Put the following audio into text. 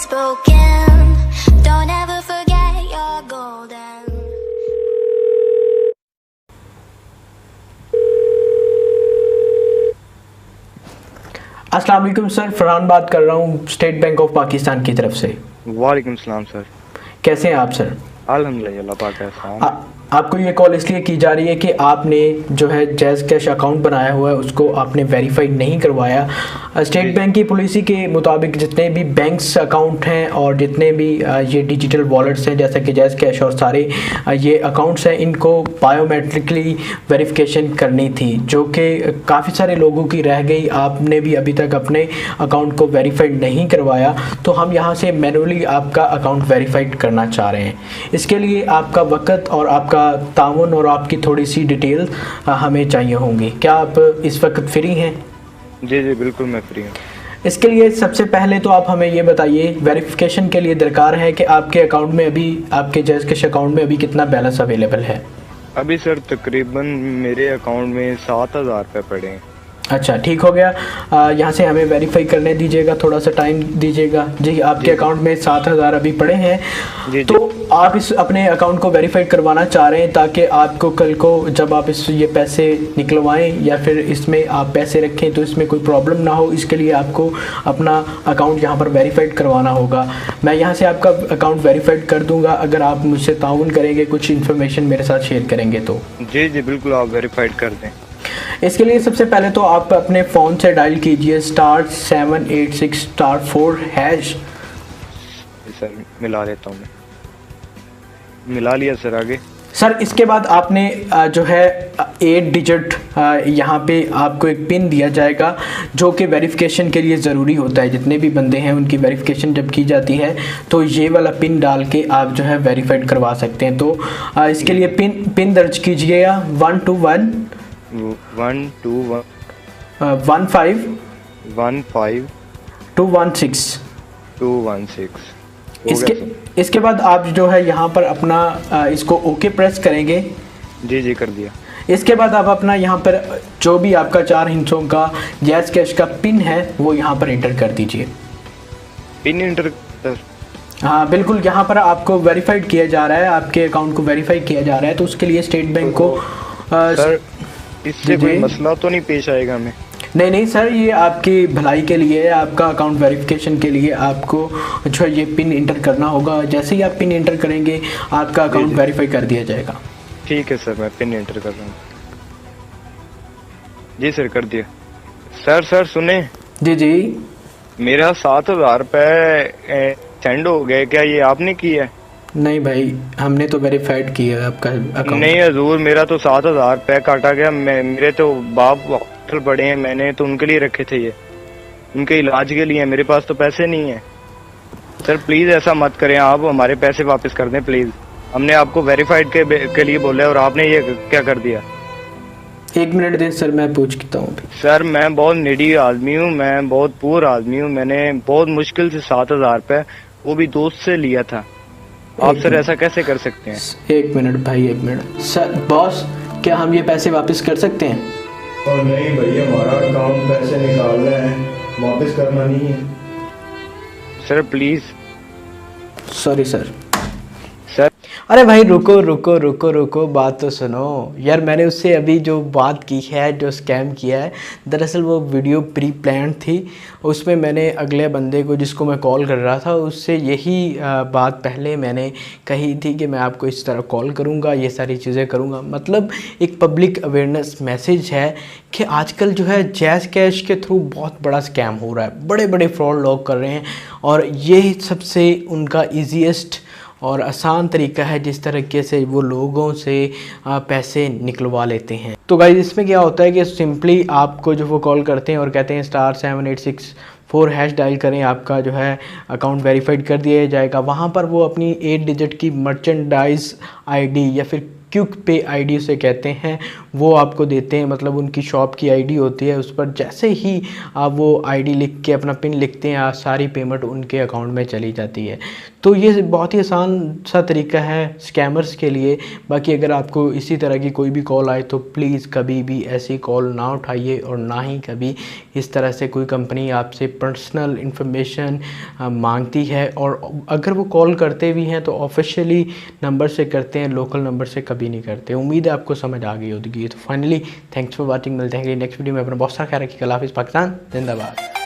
spoken. Don't ever forget you're golden. अस्सलाम वालेकुम sir, Farhan बात कर रहा हूँ स्टेट बैंक ऑफ पाकिस्तान की तरफ से। वालेकुम सलाम सर। कैसे हैं आप सर? अल्हम्दुलिल्लाह, अल्लाह पाक का एहसान। आपको ये कॉल इसलिए की जा रही है कि आपने जो है जैज़ कैश अकाउंट बनाया हुआ है उसको आपने वेरीफाई नहीं करवाया। स्टेट बैंक की पॉलिसी के मुताबिक जितने भी बैंक्स अकाउंट हैं और जितने भी ये डिजिटल वॉलेट्स हैं जैसे कि जैज़ कैश और सारे ये अकाउंट्स हैं, इनको बायोमेट्रिकली वेरिफिकेशन करनी थी, जो कि काफ़ी सारे लोगों की रह गई। आपने भी अभी तक अपने अकाउंट को वेरीफाइड नहीं करवाया, तो हम यहाँ से मैनुअली आपका अकाउंट वेरीफाइड करना चाह रहे हैं। इसके लिए आपका वक़्त और आपका ताउन और आपकी थोड़ी सी डिटेल हमें चाहिए होंगी। क्या आप इस वक्त फ्री हैं? जी जी बिल्कुल, मैं फ्री हूँ। इसके लिए सबसे पहले तो आप हमें ये बताइए, वेरिफिकेशन के लिए दरकार है कि आपके अकाउंट में अभी, आपके जैज़ कैश अकाउंट में अभी कितना बैलेंस अवेलेबल है? अभी सर तकरीबन मेरे अकाउंट में 7,000 रुपये पड़े हैं। अच्छा, ठीक हो गया। यहाँ से हमें वेरीफाई करने दीजिएगा, थोड़ा सा टाइम दीजिएगा। जी, आपके अकाउंट में 7,000 अभी पड़े हैं। जी, तो आप इस अपने अकाउंट को वेरीफाई करवाना चाह रहे हैं ताकि आपको कल को जब आप ये पैसे निकलवाएं या फिर इसमें आप पैसे रखें तो इसमें कोई प्रॉब्लम ना हो। इसके लिए आपको अपना अकाउंट यहाँ पर वेरीफाइड करवाना होगा। मैं यहाँ से आपका अकाउंट वेरीफाइड कर दूँगा अगर आप मुझसे ताउन करेंगे, कुछ इन्फॉर्मेशन मेरे साथ शेयर करेंगे तो। जी जी बिल्कुल, आप वेरीफाइड कर दें। इसके लिए सबसे पहले तो आप अपने फ़ोन से डायल कीजिए *786*4#। सर मिला लेता हूँ मैं। मिला लिया सर, आगे। सर इसके बाद आपने जो है 8 डिजिट यहाँ पे आपको एक पिन दिया जाएगा जो कि वेरिफिकेशन के लिए ज़रूरी होता है। जितने भी बंदे हैं उनकी वेरिफिकेशन जब की जाती है तो ये वाला पिन डाल के आप जो है वेरीफाइड करवा सकते हैं। तो इसके लिए पिन दर्ज कीजिएगा 121 121 15 216 216। इसके बाद आप जो है यहाँ पर अपना इसको ओके प्रेस करेंगे। जी जी कर दिया। इसके बाद आप अपना यहाँ पर जो भी आपका 4 हिस्सों का जैज़ कैश का पिन है वो यहाँ पर इंटर कर दीजिए। Pin inter? हाँ बिल्कुल, यहाँ पर आपको वेरीफाइड किया जा रहा है, आपके अकाउंट को वेरीफाई किया जा रहा है। तो उसके लिए स्टेट बैंक को सर इससे कोई मसला तो नहीं पेश आएगा हमें? नहीं सर, ये आपकी भलाई के लिए, आपका अकाउंट वेरिफिकेशन के लिए आपको जो है ये पिन इंटर करना होगा। जैसे ही आप पिन इंटर करेंगे आपका अकाउंट वेरीफाई कर दिया जाएगा। ठीक है सर, मैं पिन इंटर कर रहा हूँ। जी सर, कर दिया। सर सुने। जी जी, मेरा 7,000 रुपये सेंड हो गए, क्या ये आपने किया है? नहीं भाई, हमने तो वेरीफाइड किया है आपका अकाउंट। नहीं हजूर, मेरा तो 7,000 रुपये काटा गया। मेरे तो बाप हॉस्पिटल पड़े हैं, मैंने तो उनके लिए रखे थे, ये उनके इलाज के लिए। मेरे पास तो पैसे नहीं है। सर प्लीज ऐसा मत करें, आप हमारे पैसे वापस कर दें प्लीज। हमने आपको वेरीफाइड के लिए बोला है और आपने ये क्या कर दिया? 1 मिनट दें सर, मैं पूछता हूँ। सर मैं बहुत निडी आदमी हूँ, मैं बहुत पुअर आदमी हूँ। मैंने बहुत मुश्किल से 7,000 रुपये वो भी दोस्त से लिया था। आप सर ऐसा कैसे कर सकते हैं? 1 मिनट भाई, 1 मिनट। सर बॉस, क्या हम ये पैसे वापस कर सकते हैं? और नहीं भाई, हमारा अकाउंट पैसे निकालना है, वापस करना नहीं है। Sir please. Sorry sir. Sir अरे भाई रुको, बात तो सुनो यार। मैंने उससे अभी जो बात की है, जो स्कैम किया है, दरअसल वो वीडियो प्री प्लान थी। उसमें मैंने अगले बंदे को जिसको मैं कॉल कर रहा था उससे यही बात पहले मैंने कही थी कि मैं आपको इस तरह कॉल करूँगा, ये सारी चीज़ें करूँगा। मतलब एक पब्लिक अवेयरनेस मैसेज है कि आजकल जो है जैज़ कैश के थ्रू बहुत बड़ा स्कैम हो रहा है, बड़े बड़े फ्रॉड लोग कर रहे हैं और ये सबसे उनका ईजीएस्ट और आसान तरीका है जिस तरीके से वो लोगों से पैसे निकलवा लेते हैं। तो गाइस इसमें क्या होता है कि सिंपली आपको जो वो कॉल करते हैं और कहते हैं *7864# डायल करें, आपका जो है अकाउंट वेरीफाइड कर दिया जाएगा। वहाँ पर वो अपनी 8 डिजिट की मर्चेंडाइज आईडी या फिर क्विक पे आईडी उसे कहते हैं, वो आपको देते हैं। मतलब उनकी शॉप की आईडी होती है, उस पर जैसे ही आप वो आईडी लिख के अपना पिन लिखते हैं, सारी पेमेंट उनके अकाउंट में चली जाती है। तो ये बहुत ही आसान सा तरीका है स्कैमर्स के लिए। बाकी अगर आपको इसी तरह की कोई भी कॉल आए तो प्लीज़ कभी भी ऐसी कॉल ना उठाइए, और ना ही कभी इस तरह से कोई कंपनी आपसे पर्सनल इन्फॉर्मेशन मांगती है। और अगर वो कॉल करते भी हैं तो ऑफिशियली नंबर से करते हैं, लोकल नंबर से कभी नहीं करते। उम्मीद है आपको समझ आ गई होगी। तो फाइनली थैंक्स फॉर वाचिंग, मिलते हैं नेक्स्ट वीडियो में। अपना बहुत सारा ख्याल रखिए। अल्लाह हाफ़िज़। पाकिस्तान जिंदाबाद।